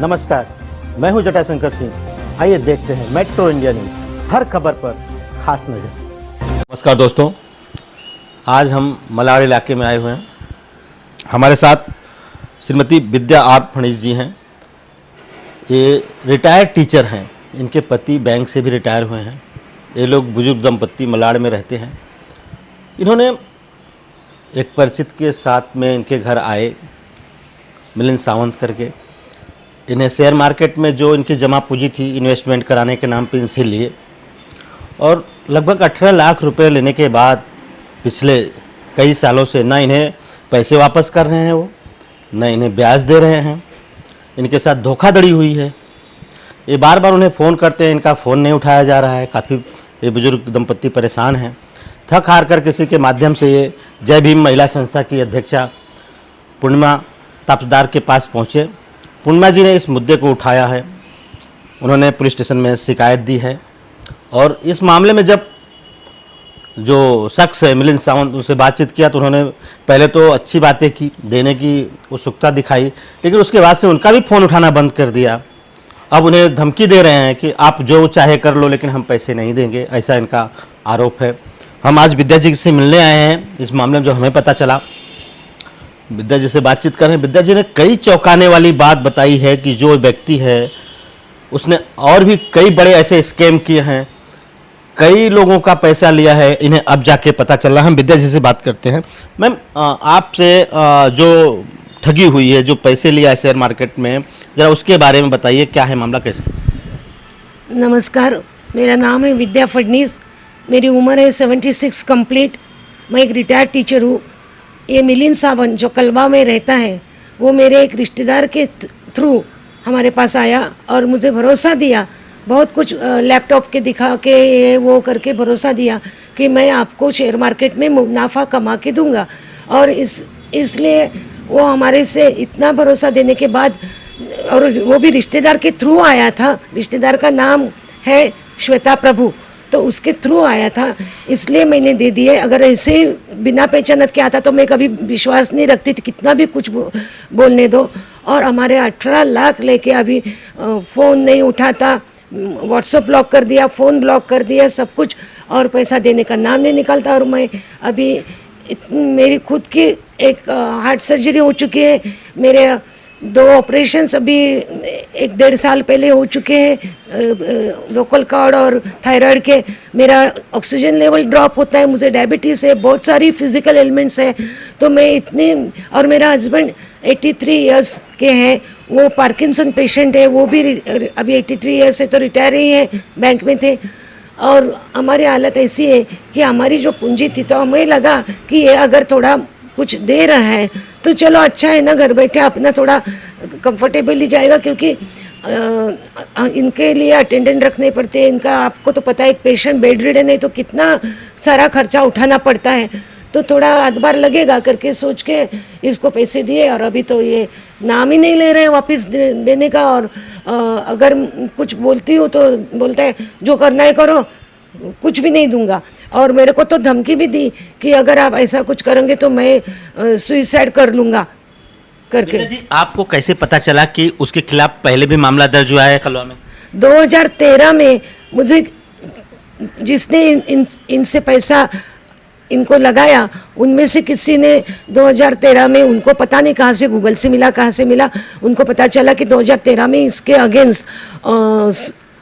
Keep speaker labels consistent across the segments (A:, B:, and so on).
A: नमस्कार, मैं हूं जटाशंकर सिंह। आइए देखते हैं मेट्रो इंडिया न्यूज, हर खबर पर खास नजर।
B: नमस्कार दोस्तों, आज हम मलाड़ इलाके में आए हुए हैं। हमारे साथ श्रीमती विद्या आर फणीस जी हैं। ये रिटायर्ड टीचर हैं। इनके पति बैंक से भी रिटायर हुए हैं। ये लोग बुजुर्ग दंपत्ति मलाड़ में रहते हैं। इन्होंने एक परिचित के साथ में इनके घर आए, मिलिंद सावंत करके। इन्हें शेयर मार्केट में जो इनकी जमा पूंजी थी इन्वेस्टमेंट कराने के नाम पे इनसे लिए, और लगभग 18 लाख रुपए लेने के बाद पिछले कई सालों से ना इन्हें पैसे वापस कर रहे हैं वो, न इन्हें ब्याज दे रहे हैं। इनके साथ धोखाधड़ी हुई है। ये बार बार उन्हें फ़ोन करते हैं, इनका फ़ोन नहीं उठाया जा रहा है। काफ़ी ये बुजुर्ग दंपत्ति परेशान हैं। थक हार कर किसी के माध्यम से ये जय भीम महिला संस्था की अध्यक्षा पूर्णिमा तापदार के पास पहुँचे। पूर्णिमा जी ने इस मुद्दे को उठाया है। उन्होंने पुलिस स्टेशन में शिकायत दी है, और इस मामले में जब जो शख्स है मिलिंद सावंत, उनसे बातचीत किया तो उन्होंने पहले तो अच्छी बातें की, देने की उत्सुकता दिखाई, लेकिन उसके बाद से उनका भी फ़ोन उठाना बंद कर दिया। अब उन्हें धमकी दे रहे हैं कि आप जो चाहे कर लो, लेकिन हम पैसे नहीं देंगे, ऐसा इनका आरोप है। हम आज विद्या जी से मिलने आए हैं। इस मामले में जो हमें पता चला, विद्या जी से बातचीत कर रहे हैं। विद्या जी ने कई चौंकाने वाली बात बताई है कि जो व्यक्ति है उसने और भी कई बड़े ऐसे स्कैम किए हैं, कई लोगों का पैसा लिया है, इन्हें अब जाके पता चल रहा है। हम विद्या जी से बात करते हैं। मैम, आपसे जो ठगी हुई है, जो पैसे लिया है शेयर मार्केट में, ज़रा उसके बारे में बताइए, क्या है मामला, कैसे?
C: नमस्कार, मेरा नाम है विद्या फडनीस। मेरी उम्र है 76 कंप्लीट। मैं एक रिटायर्ड टीचर हूँ। ये मिलिंद सावंत जो कलवा में रहता है, वो मेरे एक रिश्तेदार के थ्रू हमारे पास आया और मुझे भरोसा दिया, बहुत कुछ लैपटॉप के दिखा के ये वो करके भरोसा दिया कि मैं आपको शेयर मार्केट में मुनाफा कमा के दूंगा। और इसलिए वो हमारे से इतना भरोसा देने के बाद, और वो भी रिश्तेदार के थ्रू आया था। रिश्तेदार का नाम है श्वेता प्रभु, तो उसके थ्रू आया था, इसलिए मैंने दे दिए। अगर ऐसे बिना पहचानत के आता तो मैं कभी विश्वास नहीं रखती थी, कितना भी कुछ बोलने दो। और हमारे 18 लाख लेके अभी फ़ोन नहीं उठाता, व्हाट्सएप ब्लॉक कर दिया, फ़ोन ब्लॉक कर दिया, सब कुछ, और पैसा देने का नाम नहीं निकलता। और मैं अभी मेरी खुद की एक हार्ट सर्जरी हो चुकी है। मेरे 2 ऑपरेशंस अभी 1-1.5 साल पहले हो चुके हैं, वोकल कॉर्ड और थायराइड के। मेरा ऑक्सीजन लेवल ड्रॉप होता है, मुझे डायबिटीज़ है, बहुत सारी फिजिकल एलिमेंट्स है। तो मैं इतने, और मेरा हस्बैंड 83 इयर्स के हैं, वो पार्किंसन पेशेंट है, वो भी अभी 83 इयर्स है, तो रिटायर ही है, बैंक में थे। और हमारी हालत ऐसी है कि हमारी जो पूंजी थी, तो हमें लगा कि ये अगर थोड़ा कुछ दे रहा है तो चलो अच्छा है ना, घर बैठे अपना थोड़ा कंफर्टेबल ही जाएगा, क्योंकि इनके लिए अटेंडेंट रखने पड़ते हैं। इनका आपको तो पता है, एक पेशेंट बेड रिडन है तो कितना सारा खर्चा उठाना पड़ता है, तो थोड़ा अदबार लगेगा करके सोच के इसको पैसे दिए। और अभी तो ये नाम ही नहीं ले रहे हैं वापस देने का। और अगर कुछ बोलती हूँ तो बोलता है जो करना है करो, कुछ भी नहीं दूंगा। और मेरे को तो धमकी भी दी कि अगर आप ऐसा कुछ करेंगे तो मैं सुइसाइड कर लूँगा करके।
B: जी, आपको कैसे पता चला कि उसके खिलाफ पहले भी मामला दर्ज हुआ है कलवा में?
C: 2013 में मुझे जिसने इनसे पैसा इनको लगाया, उनमें से किसी ने 2013 में, उनको पता नहीं कहाँ से, गूगल से मिला, कहाँ से मिला, उनको पता चला कि 2013 में इसके अगेंस्ट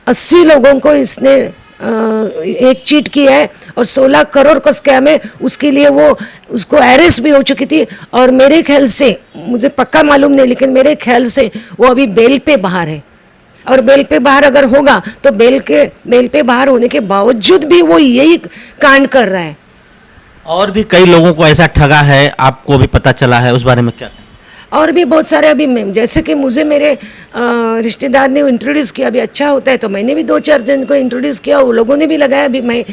C: 80 लोगों को इसने एक चीट किया है, और 16 करोड़ का स्कैम है। उसके लिए वो उसको अरेस्ट भी हो चुकी थी। और मेरे ख्याल से, मुझे पक्का मालूम नहीं, लेकिन मेरे ख्याल से वो अभी बेल पे बाहर है। और बेल पे बाहर अगर होगा तो बेल पे बाहर होने के बावजूद भी वो यही कांड कर रहा है।
B: और भी कई लोगों को ऐसा ठगा है, आपको भी पता चला है, उस बारे में क्या?
C: और भी बहुत सारे, अभी जैसे कि मुझे मेरे रिश्तेदार ने इंट्रोड्यूस किया, अभी अच्छा होता है तो मैंने भी 2-4 जन को इंट्रोड्यूस किया, वो लोगों ने भी लगाया। अभी मैं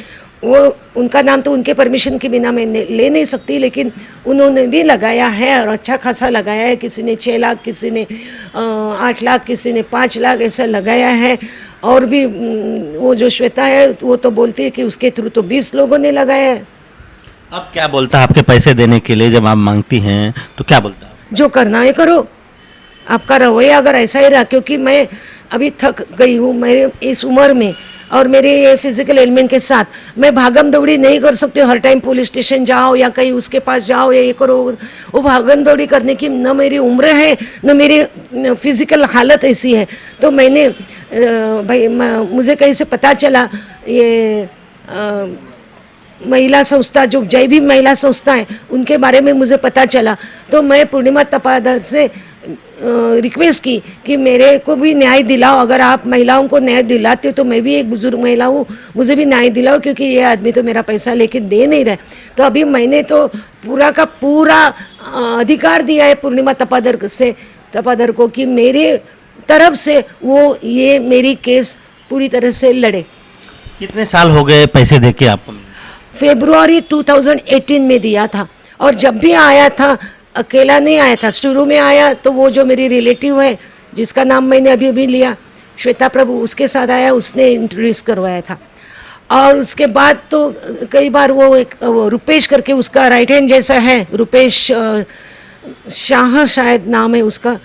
C: वो उनका नाम तो उनके परमिशन के बिना मैं ले नहीं सकती, लेकिन उन्होंने भी लगाया है और अच्छा खासा लगाया है। किसी ने 6 लाख, किसी ने 8 लाख, किसी ने 5 लाख ऐसा लगाया है। और भी वो जो श्वेता है वो तो बोलती है कि उसके थ्रू तो 20 लोगों ने लगाया है।
B: अब क्या बोलता है आपके पैसे देने के लिए? जब आप मांगती हैं तो क्या बोलता है?
C: जो करना है करो, आपका रवैया अगर ऐसा ही रहा, क्योंकि मैं अभी थक गई हूँ मेरे इस उम्र में, और मेरे ये फिजिकल एलिमेंट के साथ मैं भागम दौड़ी नहीं कर सकती हूँ। हर टाइम पुलिस स्टेशन जाओ या कहीं उसके पास जाओ या ये करो, वो भागम दौड़ी करने की न मेरी उम्र है न मेरी फिजिकल हालत ऐसी है। तो मैंने भाई मुझे कहीं से पता चला, ये महिला संस्था जो जय भीम महिला संस्था है उनके बारे में मुझे पता चला, तो मैं पूर्णिमा तपादर से रिक्वेस्ट की कि मेरे को भी न्याय दिलाओ। अगर आप महिलाओं को न्याय दिलाते हो तो मैं भी एक बुजुर्ग महिला हूँ, मुझे भी न्याय दिलाओ, क्योंकि ये आदमी तो मेरा पैसा लेके दे नहीं रहा। तो अभी मैंने तो पूरा का पूरा अधिकार दिया है पूर्णिमा तपादर को कि मेरे तरफ से वो ये मेरी केस पूरी तरह से लड़े।
B: कितने साल हो गए पैसे देके आपको?
C: फरवरी 2018 में दिया था, और जब भी आया था अकेला नहीं आया था। शुरू में आया तो वो जो मेरी रिलेटिव है जिसका नाम मैंने अभी अभी लिया, श्वेता प्रभु, उसके साथ आया, उसने इंट्रोड्यूस करवाया था। और उसके बाद तो कई बार वो रुपेश करके उसका राइट हैंड जैसा है, रुपेश शाह शायद नाम है उसका,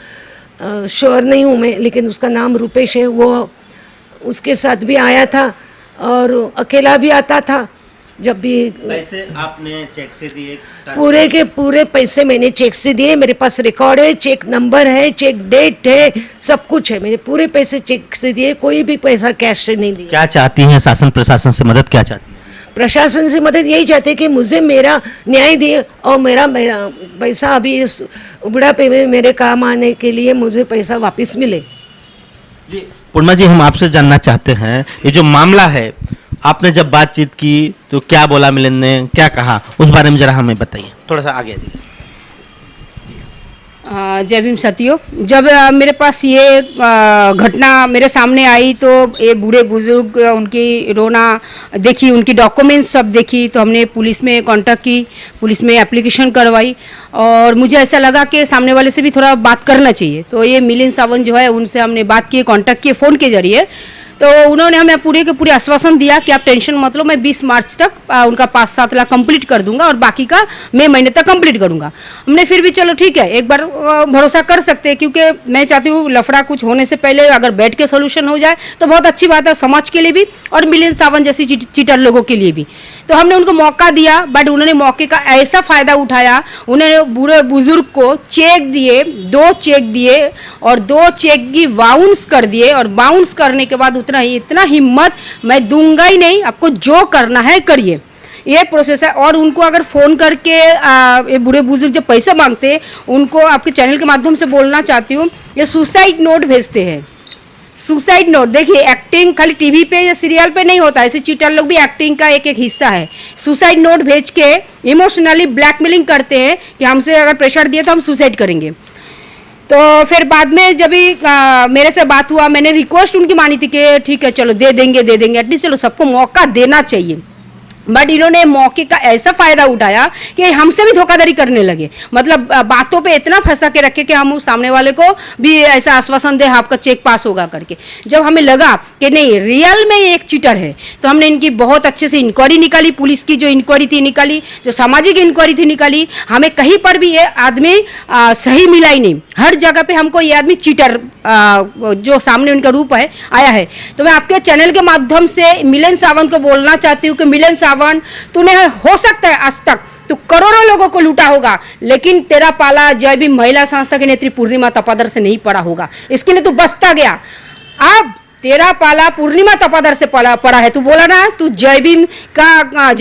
C: श्योर नहीं हूँ मैं, लेकिन उसका नाम रुपेश है। वो उसके साथ भी आया था और अकेला भी आता था। जब भी
B: पैसे आपने चेक से दिए?
C: पूरे के पूरे पैसे मैंने चेक से दिए, मेरे पास रिकॉर्ड है, चेक नंबर है, चेक डेट है, सब कुछ है। मैंने पूरे पैसे चेक से दिए, कोई भी पैसा कैश से नहीं दिया।
B: क्या चाहती हैं शासन प्रशासन से मदद, क्या चाहती हैं?
C: प्रशासन से मदद यही चाहते हैं कि मुझे मेरा न्याय दिए, और मेरा पैसा अभी इस बुढ़ापे में मेरे काम आने के लिए मुझे पैसा वापस मिले।
B: जी पूर्णिमा जी, हम आपसे जानना चाहते हैं, ये जो मामला है, आपने जब बातचीत की तो क्या बोला मिलन ने, क्या कहा, उस बारे में जरा हमें बताइए, थोड़ा सा आगे आइए।
D: जय भीम साथियों, जब मेरे पास ये घटना मेरे सामने आई तो ये बूढ़े बुजुर्ग उनकी रोना देखी, उनकी डॉक्यूमेंट्स सब देखी, तो हमने पुलिस में कांटेक्ट की, पुलिस में एप्लीकेशन करवाई, और मुझे ऐसा लगा कि सामने वाले से भी थोड़ा बात करना चाहिए। तो ये मिलिंद सावंत जो है उनसे हमने बात की, कांटेक्ट किए फ़ोन के जरिए। तो उन्होंने हमें पूरे के पूरे आश्वासन दिया कि आप टेंशन मत लो, मैं 20 मार्च तक उनका 5-7 लाख कंप्लीट कर दूंगा और बाकी का मई महीने तक कंप्लीट करूंगा। हमने फिर भी चलो ठीक है, एक बार भरोसा कर सकते हैं, क्योंकि मैं चाहती हूँ लफड़ा कुछ होने से पहले अगर बैठ के सोल्यूशन हो जाए तो बहुत अच्छी बात है, समाज के लिए भी और मिलिंद सावंत जैसी चीटर लोगों के लिए भी। तो हमने उनको मौका दिया, बट उन्होंने मौके का ऐसा फ़ायदा उठाया, उन्होंने बूढ़े बुजुर्ग को चेक दिए, 2 चेक दिए और 2 चेक की बाउंस कर दिए, और बाउंस करने के बाद इतना हिम्मत, मैं दूंगा ही नहीं, आपको जो करना है करिए, ये प्रोसेस है। और उनको अगर फ़ोन करके ये बूढ़े बुजुर्ग जब पैसे मांगते, उनको आपके चैनल के माध्यम से बोलना चाहती हूँ, ये सुसाइड नोट भेजते हैं। सुसाइड नोट देखिए, एक्टिंग खाली टीवी पे या सीरियल पे नहीं होता, ऐसे चीटर लोग भी एक्टिंग का एक एक हिस्सा है। सुसाइड नोट भेज के इमोशनली ब्लैकमेलिंग करते हैं कि हमसे अगर प्रेशर दिए तो हम सुसाइड करेंगे। तो फिर बाद में जब भी मेरे से बात हुआ, मैंने रिक्वेस्ट उनकी मानी थी कि ठीक है चलो दे देंगे, एटलीस्ट चलो सबको मौका देना चाहिए। बट इन्होंने मौके का ऐसा फ़ायदा उठाया कि हमसे भी धोखाधड़ी करने लगे, मतलब बातों पे इतना फंसा के रखे कि हम सामने वाले को भी ऐसा आश्वासन दे आपका चेक पास होगा करके। जब हमें लगा कि नहीं रियल में ये एक चीटर है, तो हमने इनकी बहुत अच्छे से इंक्वायरी निकाली, पुलिस की जो इंक्वायरी थी निकाली, जो सामाजिक इंक्वायरी थी निकाली। हमें कहीं पर भी ये आदमी सही मिला ही नहीं, हर जगह पे हमको ये आदमी चीटर जो सामने उनका रूप है आया है। तो मैं आपके चैनल के माध्यम से मिलिंद सावंत को बोलना चाहती हूँ कि मिलिंद सावंत, तूने हो सकता है आज तक तू करोड़ों लोगों को लूटा होगा, लेकिन तेरा पाला जय भीम महिला संस्था की नेत्री पूर्णिमा तपादर से नहीं पड़ा होगा, इसके लिए तू बचता गया। अब तेरा पाला पूर्णिमा तपादर से पड़ा है। तू बोला ना तू जय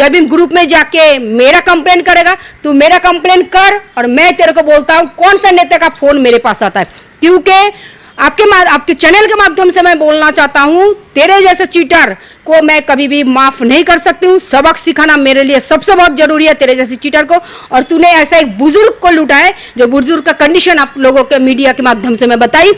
D: भीम ग्रुप में जाके मेरा कंप्लेन करेगा, तू मेरा कंप्लेन कर, और मैं तेरे को बोलता हूँ कौन सा नेता का फोन मेरे पास आता है, क्योंकि आपके चैनल के माध्यम से मैं बोलना चाहता हूँ, तेरे जैसे चीटर को मैं कभी भी माफ नहीं कर सकती हूँ। सबक सिखाना मेरे लिए सबसे बहुत जरूरी है, तेरे जैसे चीटर को। और तूने ऐसा एक बुजुर्ग को लूटा है, जो बुजुर्ग का कंडीशन आप लोगों के मीडिया के माध्यम से मैं बताई,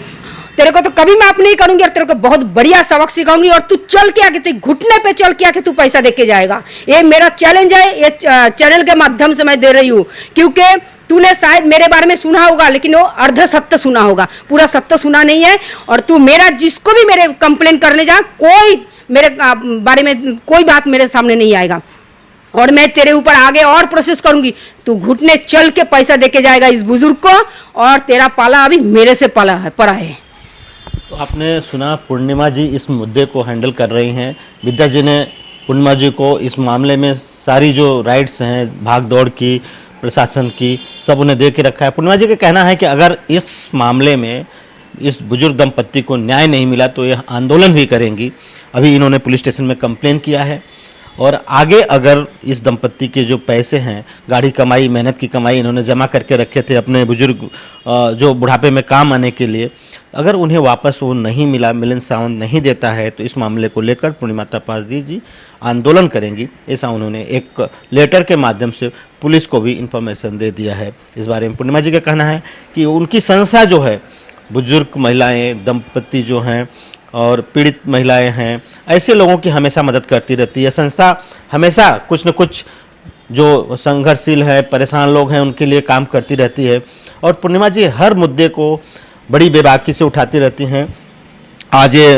D: तेरे को तो कभी माफ नहीं करूंगी और तेरे को बहुत बढ़िया सबक सिखाऊंगी। और तू चल के आके, तू घुटने पे चल के आके तू पैसा दे के जाएगा। ये मेरा चैलेंज है, ये चैनल के माध्यम से मैं दे रही हूँ, क्योंकि तूने शायद मेरे बारे में सुना होगा, लेकिन वो अर्ध सत्य सुना होगा, पूरा सत्य सुना नहीं है। और तू मेरा जिसको भी मेरे कंप्लेन करने जा, कोई मेरे बारे में कोई बात मेरे सामने नहीं आएगा। और मैं तेरे ऊपर आगे और प्रोसेस करूंगी। तू घुटने चल के पैसा देके जाएगा इस बुजुर्ग को, और तेरा पाला अभी मेरे से पड़ा है।
B: तो आपने सुना, पूर्णिमा जी इस मुद्दे को हैंडल कर रही हैं। विद्या जी ने पूर्णिमा जी को इस मामले में सारी जो राइट्स हैं, भाग दौड़ की, प्रशासन की, सब उन्हें दे के रखा है। पूर्णिमा जी का कहना है कि अगर इस मामले में इस बुजुर्ग दंपत्ति को न्याय नहीं मिला तो यह आंदोलन भी करेंगी। अभी इन्होंने पुलिस स्टेशन में कंप्लेन किया है, और आगे अगर इस दंपत्ति के जो पैसे हैं, गाढ़ी कमाई, मेहनत की कमाई इन्होंने जमा करके रखे थे अपने बुजुर्ग जो बुढ़ापे में काम आने के लिए, अगर उन्हें वापस वो नहीं मिला, मिलिंद सावंत नहीं देता है, तो इस मामले को लेकर पूर्णिमा तपासदी जी आंदोलन करेंगी। ऐसा उन्होंने एक लेटर के माध्यम से पुलिस को भी इंफॉर्मेशन दे दिया है। इस बारे में पूर्णिमा जी का कहना है कि उनकी संस्था जो है, बुजुर्ग महिलाएं, दंपत्ति जो हैं और पीड़ित महिलाएं हैं, ऐसे लोगों की हमेशा मदद करती रहती है। संस्था हमेशा कुछ न कुछ जो संघर्षशील है, परेशान लोग हैं, उनके लिए काम करती रहती है। और पूर्णिमा जी हर मुद्दे को बड़ी बेबाकी से उठाती रहती हैं। आज ये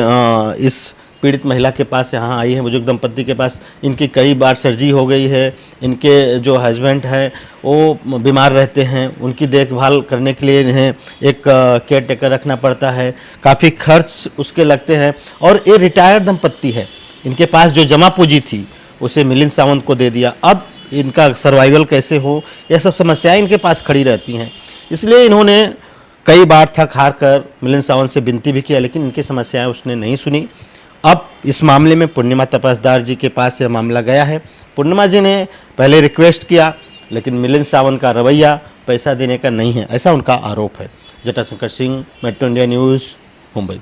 B: इस पीड़ित महिला के पास यहाँ आई है, बुजुर्ग दंपत्ति के पास। इनकी कई बार सर्जरी हो गई है। इनके जो हस्बैंड हैं वो बीमार रहते हैं, उनकी देखभाल करने के लिए इन्हें एक केयर टेकर रखना पड़ता है, काफ़ी खर्च उसके लगते हैं। और ये रिटायर्ड दंपत्ति है, इनके पास जो जमा पूंजी थी उसे मिलिंद सावंत को दे दिया। अब इनका सर्वाइवल कैसे हो, यह सब समस्याएं इनके पास खड़ी रहती हैं। इसलिए इन्होंने कई बार थक हार कर मिलिंद सावंत से विनती भी किया, लेकिन इनकी समस्याएं उसने नहीं सुनी। अब इस मामले में पूर्णिमा तपासदार जी के पास यह मामला गया है। पूर्णिमा जी ने पहले रिक्वेस्ट किया, लेकिन मिलिंद सावंत का रवैया पैसा देने का नहीं है, ऐसा उनका आरोप है। Jatashankar Singh, metro India news, Mumbai.